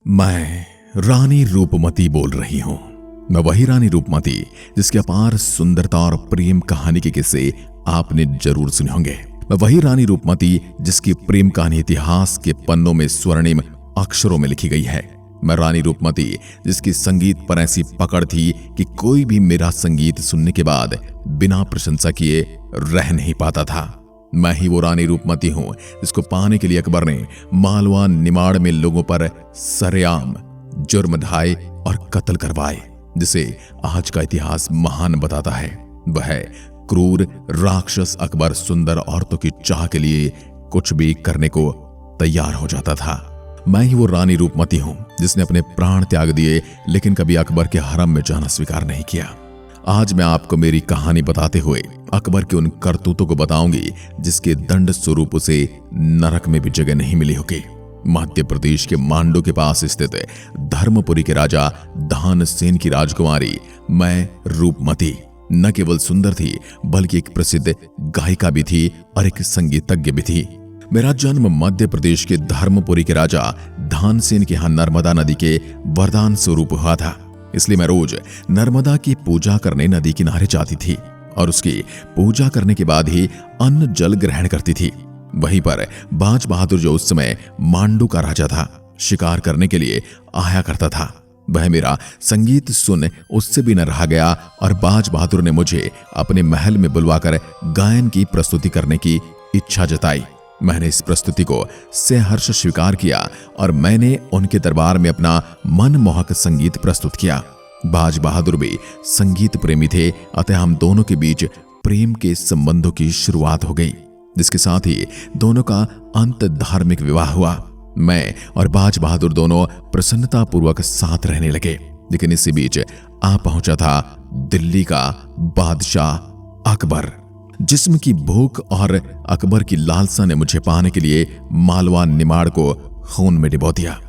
मैं रानी रूपमती बोल रही हूं। मैं वही रानी रूपमती जिसकी अपार सुंदरता और प्रेम कहानी के किस्से आपने जरूर सुने होंगे। मैं वही रानी रूपमती जिसकी प्रेम कहानी इतिहास के पन्नों में स्वर्णिम अक्षरों में लिखी गई है। मैं रानी रूपमती जिसकी संगीत पर ऐसी पकड़ थी कि कोई भी मेरा संगीत सुनने के बाद बिना प्रशंसा किए रह नहीं पाता था। मैं ही वो रानी रूपमती हूं जिसको पाने के लिए अकबर ने मालवा निमाड़ में लोगों पर सरेआम जुर्म ढाए और कत्ल करवाए, जिसे आज का इतिहास महान बताता है। वह क्रूर राक्षस अकबर सुंदर औरतों की चाह के लिए कुछ भी करने को तैयार हो जाता था। मैं ही वो रानी रूपमती हूं जिसने अपने प्राण त्याग दिए लेकिन कभी अकबर के हरम में जाना स्वीकार नहीं किया। आज मैं आपको मेरी कहानी बताते हुए अकबर के उन करतूतों को बताऊंगी जिसके दंड स्वरूप उसे नरक में भी जगह नहीं मिली होगी। मध्य प्रदेश के मांडू के पास स्थित धर्मपुरी के राजा धानसेन की राजकुमारी मैं रूपमती न केवल सुंदर थी बल्कि एक प्रसिद्ध गायिका भी थी और एक संगीतज्ञ भी थी। मेरा जन्म मध्य प्रदेश के धर्मपुरी के राजा धानसेन के यहाँ नर्मदा नदी के वरदान स्वरूप हुआ था। इसलिए मैं रोज नर्मदा की पूजा करने नदी किनारे जाती थी और उसकी पूजा करने के बाद ही अन्न जल ग्रहण करती थी। वहीं पर बाज बहादुर जो उस समय मांडू का राजा था, शिकार करने के लिए आया करता था। वह मेरा संगीत सुन उससे भी न रहा गया और बाज बहादुर ने मुझे अपने महल में बुलवाकर गायन की प्रस्तुति करने की इच्छा जताई। मैंने इस प्रस्तुति को सहर्ष स्वीकार किया और मैंने उनके दरबार में अपना मनमोहक संगीत प्रस्तुत किया। बाज बहादुर भी संगीत प्रेमी थे, अतः हम दोनों के बीच प्रेम के संबंधों की शुरुआत हो गई, जिसके साथ ही दोनों का अंत धार्मिक विवाह हुआ। मैं और बाज बहादुर दोनों प्रसन्नता पूर्वक साथ रहने लगे। लेकिन इसी बीच आ पहुंचा था दिल्ली का बादशाह अकबर। जिस्म की भूख और अकबर की लालसा ने मुझे पाने के लिए मालवा निमाड़ को खून में डिबो दिया।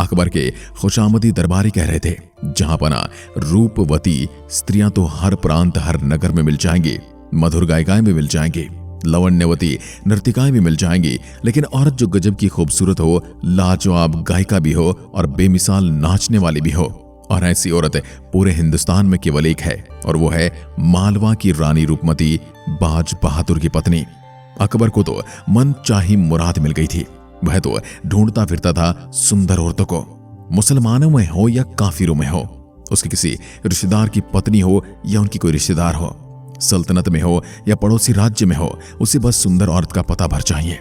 अकबर के खुशामदी दरबारी कह रहे थे, जहां पना रूपवती स्त्रियां तो हर प्रांत हर नगर में मिल जाएंगी, मधुर गायिकाएं भी मिल जाएंगी, लवण्यवती नर्तिकाएं भी मिल जाएंगी, लेकिन औरत जो गजब की खूबसूरत हो, लाजवाब गायिका भी हो और बेमिसाल नाचने वाली भी हो, और ऐसी औरत पूरे हिंदुस्तान में केवल एक है और वो है मालवा की रानी रूपमती बाज बहादुर की पत्नी। अकबर को तो मन चाही मुराद मिल गई थी। वह तो ढूंढता फिरता था सुंदर औरतों को, मुसलमानों में हो या काफिरों में हो, उसके किसी रिश्तेदार की पत्नी हो या उनकी कोई रिश्तेदार हो, सल्तनत में हो या पड़ोसी राज्य में हो, उसे बस सुंदर औरत का पता भर चाहिए।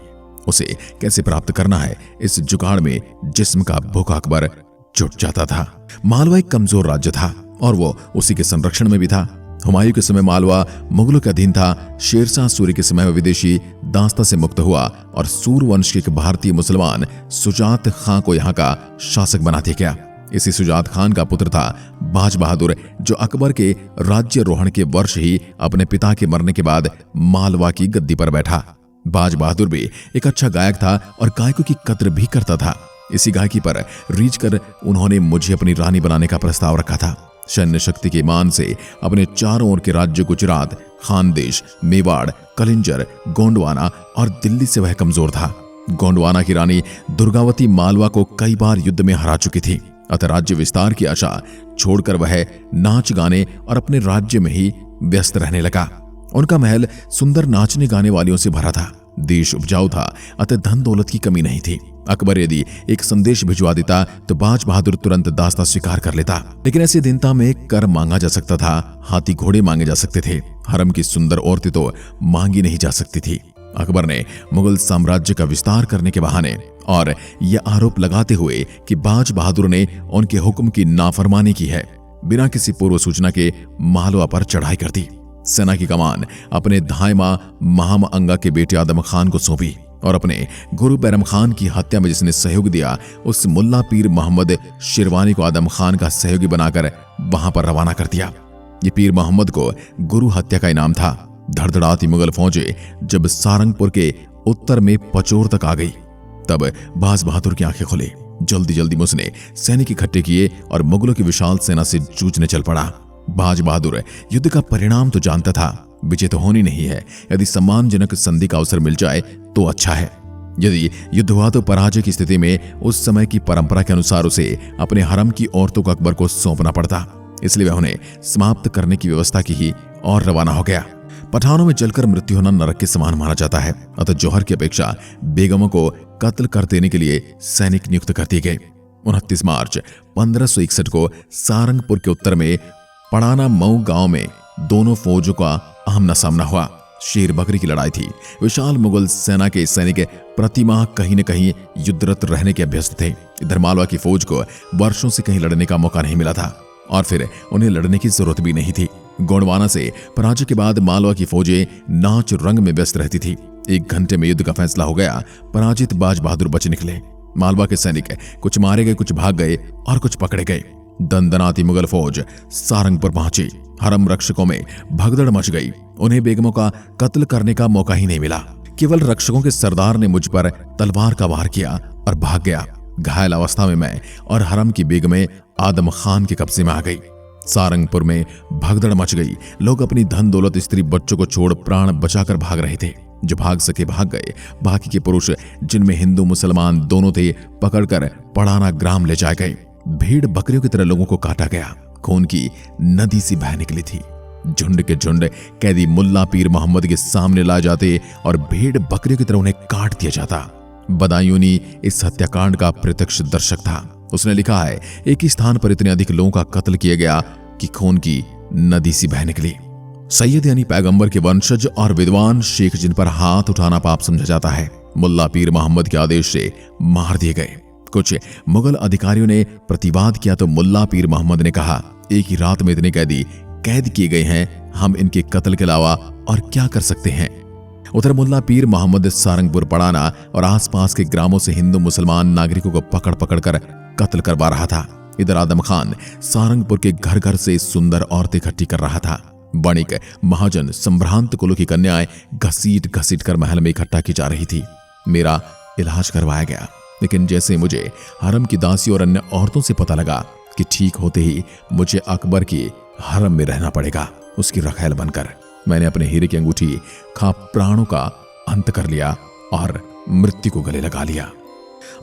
उसे कैसे प्राप्त करना है, इस जुगाड़ में जिस्म का भूखा अकबर जुट जाता था। मालवा एक कमजोर राज्य था और वो उसी के संरक्षण में भी था। हुमायूं के समय मालवा मुगलों के अधीन था। शेरशाह सूरी के समय विदेशी दास्ता से मुक्त हुआ और सूर वंश के एक भारतीय मुसलमान सुजात खां को यहाँ का शासक बना दिया गया। इसी सुजात खान का पुत्र था बाज बहादुर, जो अकबर के राज्यरोहण के वर्ष ही अपने पिता के मरने के बाद मालवा की गद्दी पर बैठा। बाज बहादुर भी एक अच्छा गायक था और गायकों की कद्र भी करता था। इसी गायकी पर रीझ कर उन्होंने मुझे अपनी रानी बनाने का प्रस्ताव रखा था। सैन्य शक्ति के मान से अपने चारों ओर के राज्य गुजरात, खानदेश, मेवाड़, कलिंजर, गोंडवाना और दिल्ली से वह कमजोर था। गोंडवाना की रानी दुर्गावती मालवा को कई बार युद्ध में हरा चुकी थी, अतः राज्य विस्तार की आशा छोड़कर वह नाच गाने और अपने राज्य में ही व्यस्त रहने लगा। उनका महल सुंदर नाचने गाने वालियों से भरा था। देश उपजाऊ था, अतः धन दौलत की कमी नहीं थी। अकबर यदि एक संदेश भिजवा देता तो बाज बहादुर तुरंत दास्ता स्वीकार कर लेता। लेकिन ऐसे दिनता में कर मांगा जा सकता था, हाथी घोड़े मांगे जा सकते थे, हरम की सुंदर औरतें तो मांगी नहीं जा सकती थी। अकबर ने मुगल साम्राज्य का विस्तार करने के बहाने और यह आरोप लगाते हुए कि बाज बहादुर ने उनके हुक्म की नाफरमानी की है, बिना किसी पूर्व सूचना के मालवा पर चढ़ाई कर दी। सेना की कमान अपने धायमा महाम अंगा के बेटे आदम खान को सौंपी और अपने गुरु बैरम खान की हत्या में जिसने सहयोग दिया, उस मुल्ला पीर मोहम्मद शिरवानी को आदम खान का सहयोगी बनाकर वहां पर रवाना कर दिया। ये पीर मोहम्मद को गुरु हत्या का इनाम था। धड़धड़ाती मुगल फौजें जब सारंगपुर के उत्तर में पचोर तक आ गई, तब बाज बहादुर की आंखें खुली। जल्दी जल्दी में उसने सैनिक इकट्ठे किए और मुगलों की विशाल सेना से जूझने चल पड़ा। बाज बहादुर युद्ध का परिणाम तो जानता था, विजय तो होनी नहीं है, यदि सम्मानजनक संधि का अवसर मिल जाए तो अच्छा है। यदि युद्ध हुआ तो पराजय की स्थिति में उस समय की परंपरा के अनुसार उसे अपने हरम की औरतों को अकबर को सौंपना पड़ता। इसलिए वह उन्हें समाप्त करने की व्यवस्था की ही और रवाना हो गया। पठानों में जलकर मृत्यु होना नरक के समान माना जाता है, अतः जौहर की अपेक्षा बेगमों को कत्ल कर देने के लिए सैनिक नियुक्त कर दिए गए। 29 मार्च 1561 को सारंगपुर के उत्तर में पड़ाना मऊ गांव में दोनों फौजों का आमना सामना हुआ। शेर बकरी की लड़ाई थी। विशाल मुगल सेना के सैनिक प्रतिमाह कहीं न कहीं युद्धरत रहने के अभ्यस्त थे। इधर मालवा की फौज को वर्षों से कहीं लड़ने का मौका नहीं मिला था और फिर उन्हें लड़ने की जरूरत भी नहीं थी। गोंडवाना से पराजय के बाद मालवा की फौजें नाच रंग में व्यस्त रहती थी। 1 घंटे में युद्ध का फैसला हो गया। पराजित बाज बहादुर बच निकले। मालवा के सैनिक कुछ मारे गए, कुछ भाग गए और कुछ पकड़े गए। दंदनाती मुगल फौज सारंगपुर पहुंची। हरम रक्षकों में भगदड़ मच गई। उन्हें बेगमों का कत्ल करने का मौका ही नहीं मिला। केवल रक्षकों के सरदार ने मुझ पर तलवार का वार किया और भाग गया। घायल अवस्था में मैं और हरम की बेगमें आदम खान के कब्जे में आ गई। सारंगपुर में भगदड़ मच गई। लोग अपनी धन दौलत, स्त्री बच्चों को छोड़ प्राण बचाकर भाग रहे थे। जो भाग सके भाग गए। बाकी के पुरुष, जिनमें हिंदू मुसलमान दोनों थे, पकड़कर पड़ाना ग्राम ले जाए गए। भेड़ बकरियों की तरह लोगों को काटा गया। खून की नदी सी बह निकली थी। झुंड के झुंड कैदी मुल्ला पीर मोहम्मद के सामने लाए जाते और भेड़ बकरियों की तरह उन्हें काट दिया जाता। बदायूनी इस हत्याकांड का प्रत्यक्ष दर्शक था। उसने लिखा है, एक ही स्थान पर इतने अधिक लोगों का कत्ल किया गया कि खून की नदी सी बह निकली। सैयद यानी पैगंबर के वंशज और विद्वान शेख, जिन पर हाथ उठाना पाप समझा जाता है, मुल्ला पीर मोहम्मद के आदेश से मार दिए गए। कुछ मुगल अधिकारियों ने प्रतिवाद किया तो मुल्ला पीर मोहम्मद ने कहा, एक ही रात में इतने कैदी कैद किए गए हैं, हम इनके कत्ल के अलावा और क्या कर सकते हैं। उधर मुल्ला पीर मोहम्मद सारंगपुर, पड़ाना और आसपास के ग्रामों से हिंदू मुसलमान नागरिकों को पकड़ पकड़ कर कत्ल करवा रहा था। इधर आदम खान सारंगपुर के घर घर से सुंदर औरतें इकट्ठी कर रहा था। वणिक, महाजन, संभ्रांत कुलों की कन्याएं घसीट घसीट कर महल में इकट्ठा की जा रही थी। मेरा इलाज करवाया गया, लेकिन जैसे मुझे हरम की दासी और अन्य औरतों से पता लगा कि ठीक होते ही मुझे अकबर की हरम में रहना पड़ेगा, उसकी रखैल बनकर, मैंने अपने हीरे की अंगूठी खा प्राणों का अंत कर लिया और मृत्यु को गले लगा लिया।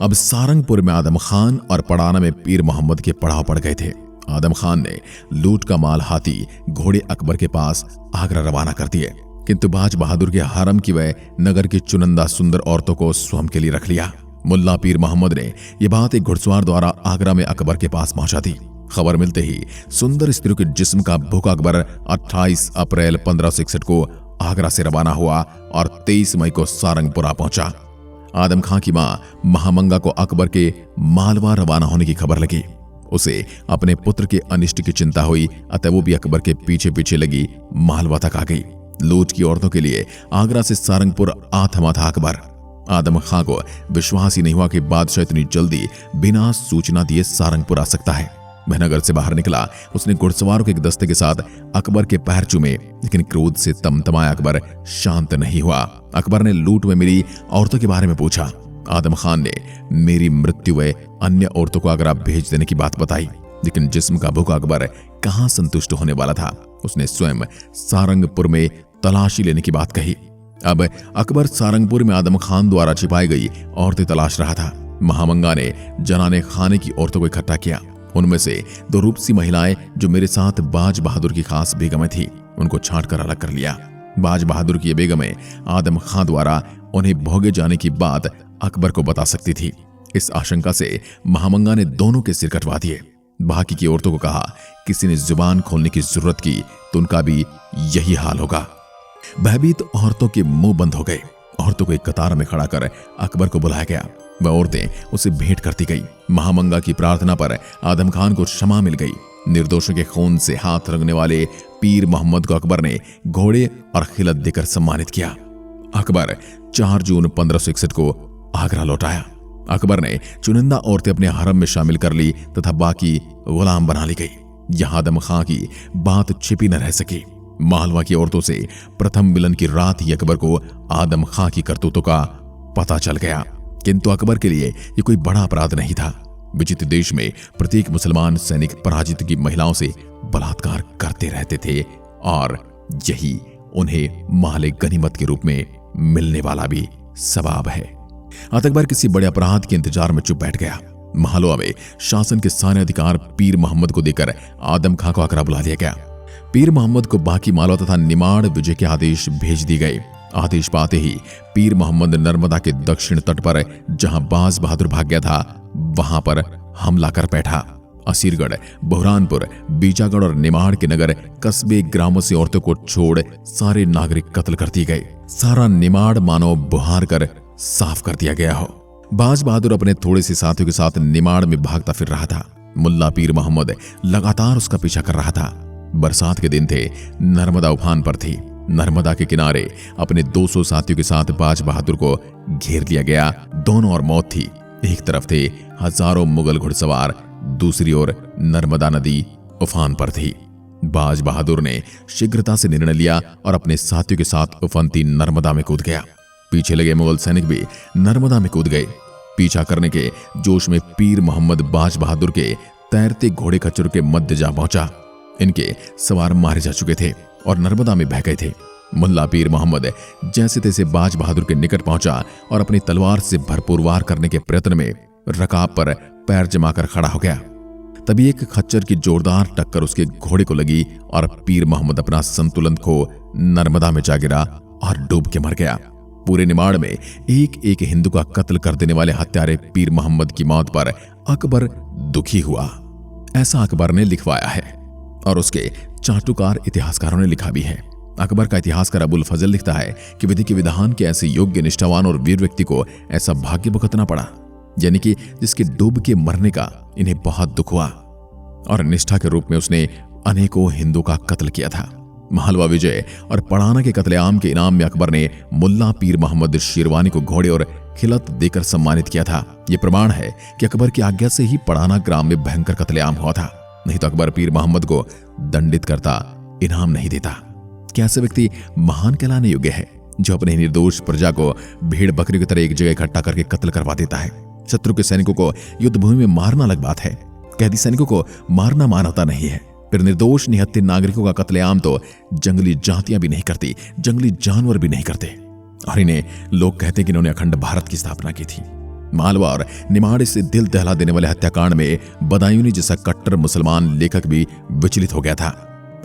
अब सारंगपुर में आदम खान और पड़ाना में पीर मोहम्मद के पड़ाव पड़ गए थे। आदम खान ने लूट का माल, हाथी घोड़े अकबर के पास आगरा रवाना कर दिए, किंतु बाज बहादुर के हरम की वह नगर की चुनिंदा सुंदर औरतों को स्वयं के लिए रख लिया। मुल्ला पीर मोहम्मद ने यह बात एक घुड़सवार द्वारा आगरा में अकबर के पास पहुंचा दी। खबर मिलते ही सुंदर स्त्रियों के जिस्म का भूखा अकबर 28 अप्रैल 1561 को आगरा से रवाना हुआ और 23 मई को सारंगपुरा पहुंचा। आदम खां की मां महामंगा को अकबर के मालवा रवाना होने की खबर लगी। उसे अपने पुत्र के अनिष्ट की चिंता हुई, अतः वो भी अकबर के पीछे पीछे लगी मालवा तक आ गई। लूट की औरतों के लिए आगरा से सारंगपुर आ थमा था अकबर। आदम खां को विश्वास ही नहीं हुआ कि बादशाह इतनी जल्दी बिना सूचना दिए सारंगपुर आ सकता है। वह नगर से बाहर निकला। उसने घुड़सवारों के एक दस्ते के साथ अकबर के पैर चूमे, लेकिन क्रोध से तमतमाया अकबर शांत नहीं हुआ। अकबर ने लूट में मिली औरतों के बारे में पूछा। आदम खान ने मेरी मृत्यु व अन्य औरतों को आगरा भेज देने की बात बताई, लेकिन जिस्म का भूखा अकबर कहां संतुष्ट होने वाला था। उसने स्वयं सारंगपुर में तलाशी लेने की बात कही। अब अकबर सारंगपुर में आदम खान द्वारा छिपाई गई औरतें तलाश रहा था। महामंगा ने जनाने खाने की औरतों को इकट्ठा किया। उनमें से 2 रूपसी महिलाएं जो मेरे साथ बाज बहादुर की खास बेगमें थी, उनको छांट कर अलग कर लिया। बाज बहादुर की ये बेगमें आदम खां द्वारा उन्हें भोगे जाने की बात अकबर को बता सकती थी। इस आशंका से महामंगा ने दोनों के सिर कटवा दिए। बाकी की औरतों को कहा, किसी ने जुबान खोलने की जरूरत की तो उनका भी यही हाल होगा। भयभीत औरतों के मुंह बंद हो गए। औरतों को एक कतार में खड़ा कर अकबर को बुलाया गया। वह औरतें उसे भेंट करती गई। महामंगा की प्रार्थना पर आदम खान को क्षमा मिल गई। निर्दोषों के खून से हाथ रंगने वाले पीर मोहम्मद को अकबर ने घोड़े और खिलत देकर सम्मानित किया। अकबर 4 जून 1561 को आगरा लौटाया। अकबर ने चुनिंदा औरतें अपने हरम में शामिल कर ली तथा बाकी गुलाम बना ली गई। यहां आदम खां की बात छिपी न रह सकी। मालवा की औरतों से प्रथम मिलन की रात ही अकबर को आदम खां की करतूतों का पता चल गया, किंतु अकबर के लिए यह कोई बड़ा अपराध नहीं था। विचित्र देश में प्रत्येक मुसलमान सैनिक पराजित की महिलाओं से बलात्कार करते रहते थे और यही उन्हें माले गनीमत के रूप में मिलने वाला भी सवाब है। अकबर किसी बड़े अपराध के इंतजार में चुप बैठ गया। मालवा में शासन के सारे अधिकार पीर मोहम्मद को देकर आदम खां को आगरा बुला दिया गया। पीर मोहम्मद को बाकी मालवा तथा निमाड़ विजय के आदेश भेज दिए गए। आदेश पाते ही पीर मोहम्मद नर्मदा के दक्षिण तट पर जहां बाज बहादुर भाग गया था वहां पर हमला कर बैठा। असीरगढ़, बुरहानपुर, बीजागढ़ और निमाड़ के नगर, कस्बे, ग्रामों से औरतों को छोड़ सारे नागरिक कत्ल कर दिए गए। सारा निमाड़ मानो बुहार कर साफ कर दिया गया हो। बाज बहादुर अपने थोड़े से साथियों के साथ निमाड़ में भागता फिर रहा था। मुल्ला पीर मोहम्मद लगातार उसका पीछा कर रहा था। बरसात के दिन थे, नर्मदा उफान पर थी। नर्मदा के किनारे अपने 200 साथियों के साथ बाज बहादुर को घेर लिया गया। दोनों ओर मौत थी। एक तरफ थे हजारों मुगल घुड़सवार, दूसरी ओर नर्मदा नदी उफान पर थी। बाज बहादुर ने शीघ्रता से निर्णय लिया और अपने साथियों के साथ उफनती नर्मदा में कूद गया। पीछे लगे मुगल सैनिक भी नर्मदा में कूद गए। पीछा करने के जोश में पीर मोहम्मद बाज बहादुर के तैरते घोड़े खच्चर के मध्य जा पहुंचा। इनके सवार मारे जा चुके थे और नर्मदा में बह गए थे। मुल्ला पीर मोहम्मद जैसे तैसे बाज बहादुर के निकट पहुंचा और अपनी तलवार से भरपूर वार करने के प्रयत्न में रकाब पर पैर जमाकर खड़ा हो गया। तभी एक खच्चर की जोरदार टक्कर उसके घोड़े को लगी और पीर मोहम्मद अपना संतुलन खो नर्मदा में जा गिरा और डूब के मर गया। पूरे निमाड़ में एक एक हिंदू का कत्ल कर देने वाले हत्यारे पीर मोहम्मद की मौत पर अकबर दुखी हुआ, ऐसा अकबर ने लिखवाया है और उसके चाटुकार इतिहासकारों ने लिखा भी है। अकबर का इतिहासकार अबुल फजल लिखता है कि विधि के विधान के ऐसे योग्य, निष्ठावान और वीर व्यक्ति को ऐसा भाग्य भुगतना पड़ा, यानी कि जिसके डूब के मरने का इन्हें बहुत दुख हुआ और निष्ठा के रूप में उसने अनेकों हिंदू का कत्ल किया था। मालवा विजय और पड़ाना के कत्लेआम के इनाम में अकबर ने मुल्ला पीर मोहम्मद शेरवानी को घोड़े और खिलत देकर सम्मानित किया था। यह प्रमाण है कि अकबर की आज्ञा से ही पड़ाना ग्राम में भयंकर कत्लेआम हुआ था, नहीं तो अकबर पीर मोहम्मद को दंडित करता, इनाम नहीं देता। क्या ऐसा व्यक्ति महान कहलाने योग्य है जो अपने निर्दोष प्रजा को भेड़ बकरी की तरह एक जगह इकट्ठा करके कत्ल करवा देता है? शत्रु के सैनिकों को युद्ध भूमि में मारना अलग बात है, कैदी सैनिकों को मारना मानवता नहीं है। फिर निर्दोष निहत्थे नागरिकों का कत्लेआम तो जंगली जातियां भी नहीं करती, जंगली जानवर भी नहीं करते। और इन्हें लोग कहते कि इन्होंने अखंड भारत की स्थापना की थी। मालवा और निमाड़ से दिल दहला देने वाले हत्याकांड में बदायूनी जैसा कट्टर मुसलमान लेखक भी विचलित हो गया था।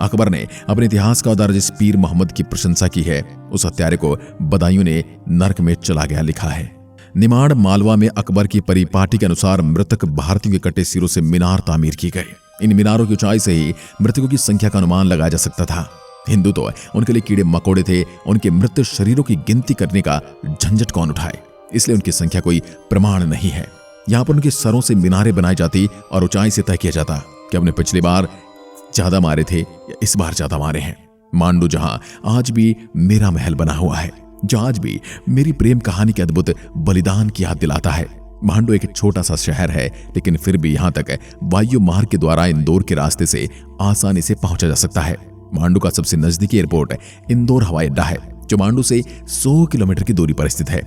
अकबर ने अपने इतिहास का उदार जिस पीर मोहम्मद की प्रशंसा की है, उस हत्यारे को बदायूं ने नरक में चला गया लिखा है। निमाड़ मालवा में अकबर की परिपाटी के अनुसार मृतक भारतीयों के कटे सिरों से मीनार तामीर की गए। इन मीनारों की ऊंचाई से ही मृतकों की संख्या का अनुमान लगाया जा सकता था। हिंदू तो उनके लिए कीड़े मकोड़े थे, उनके मृत शरीरों की गिनती करने का झंझट कौन उठाए, इसलिए उनकी संख्या कोई प्रमाण नहीं है। यहाँ पर उनके सरों से मीनारें बनाई जाती और ऊंचाई से तय किया जाता कि हमने पिछली बार ज्यादा मारे थे या इस बार ज्यादा मारे हैं। मांडू जहां आज भी मेरा महल बना हुआ है, जो आज भी मेरी प्रेम कहानी के अद्भुत बलिदान की याद दिलाता है। मांडू एक छोटा सा शहर है, लेकिन फिर भी यहां तक वायु मार्ग के द्वारा इंदौर के रास्ते से आसानी से पहुंचा जा सकता है। मांडू का सबसे नजदीकी एयरपोर्ट इंदौर हवाई अड्डा है, जो मांडू से 100 किलोमीटर की दूरी पर स्थित है।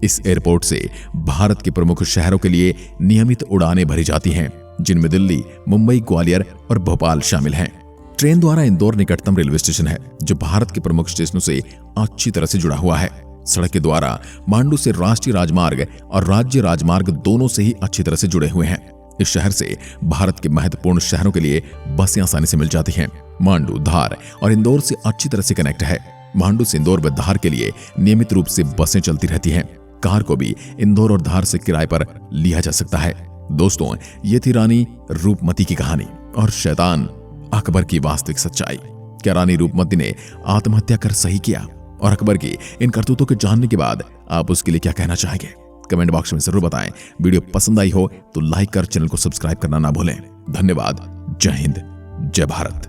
इस एयरपोर्ट से भारत के प्रमुख शहरों के लिए नियमित उड़ानें भरी जाती हैं, जिनमें दिल्ली, मुंबई, ग्वालियर और भोपाल शामिल हैं। ट्रेन द्वारा इंदौर निकटतम रेलवे स्टेशन है, जो भारत के प्रमुख स्टेशनों से अच्छी तरह से जुड़ा हुआ है। सड़क के द्वारा मांडू से राष्ट्रीय राजमार्ग और राज्य राजमार्ग दोनों से ही अच्छी तरह से जुड़े हुए हैं। इस शहर से भारत के महत्वपूर्ण शहरों के लिए बसें आसानी से मिल जाती हैं। मांडू, धार और इंदौर से अच्छी तरह से कनेक्ट है। मांडू से इंदौर व धार के लिए नियमित रूप से बसें चलती रहती हैं। कार को भी इंदौर और धार से किराए पर लिया जा सकता है। दोस्तों, ये थी रानी रूपमती की कहानी और शैतान अकबर की वास्तविक सच्चाई। क्या रानी रूपमती ने आत्महत्या कर सही किया? और अकबर की इन करतूतों के जानने के बाद आप उसके लिए क्या कहना चाहेंगे? कमेंट बॉक्स में जरूर बताएं। वीडियो पसंद आई हो तो लाइक कर चैनल को सब्सक्राइब करना ना भूलें। धन्यवाद। जय हिंद, जय भारत।